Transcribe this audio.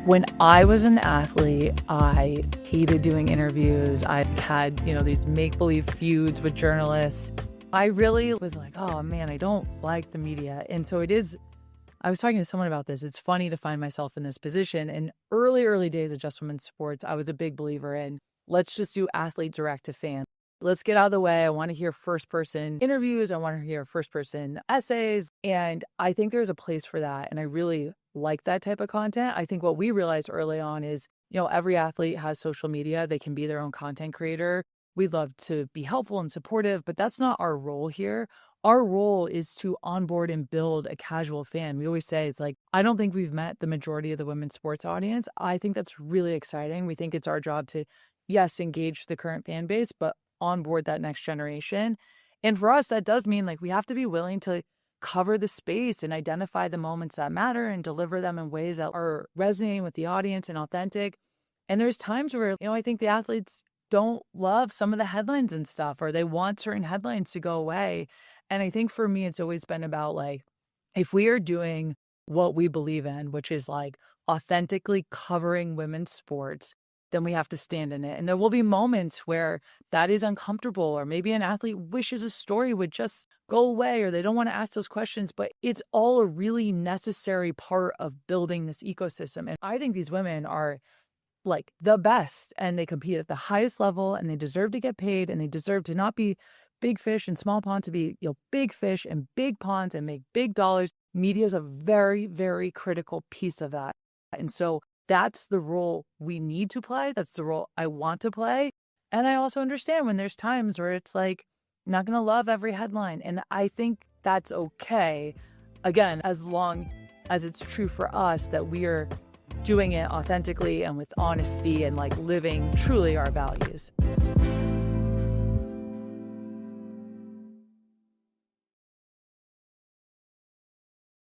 When I was an athlete, I hated doing interviews. I had, these make-believe feuds with journalists. I really was like, oh man, I don't like the media. And so I was talking to someone about this. It's funny to find myself in this position. In early days of Just Women's Sports, I was a big believer in let's just do athlete direct to fan. Let's get out of the way. I want to hear first-person interviews. I want to hear first-person essays. And I think there's a place for that. And I really like that type of content. I think what we realized early on is, every athlete has social media. They can be their own content creator. We love to be helpful and supportive, but that's not our role here. Our role is to onboard and build a casual fan. We always say it's like, I don't think we've met the majority of the women's sports audience. I think that's really exciting. We think it's our job to, yes, engage the current fan base, but onboard that next generation. And for us, that does mean we have to be willing to cover the space and identify the moments that matter and deliver them in ways that are resonating with the audience and authentic. And there's times where, I think the athletes don't love some of the headlines and stuff, or they want certain headlines to go away. And I think for me, it's always been about if we are doing what we believe in, which is authentically covering women's sports, then we have to stand in it. And there will be moments where that is uncomfortable, or maybe an athlete wishes a story would just go away, or they don't want to ask those questions, but it's all a really necessary part of building this ecosystem. And I think these women are the best, and they compete at the highest level, and they deserve to get paid, and they deserve to not be big fish in small ponds, to be big fish in big ponds and make big dollars. Media is a very, very critical piece of that. And so that's the role we need to play. That's the role I want to play. And I also understand when there's times where it's not going to love every headline. And I think that's okay. Again, as long as it's true for us that we are doing it authentically and with honesty and living truly our values.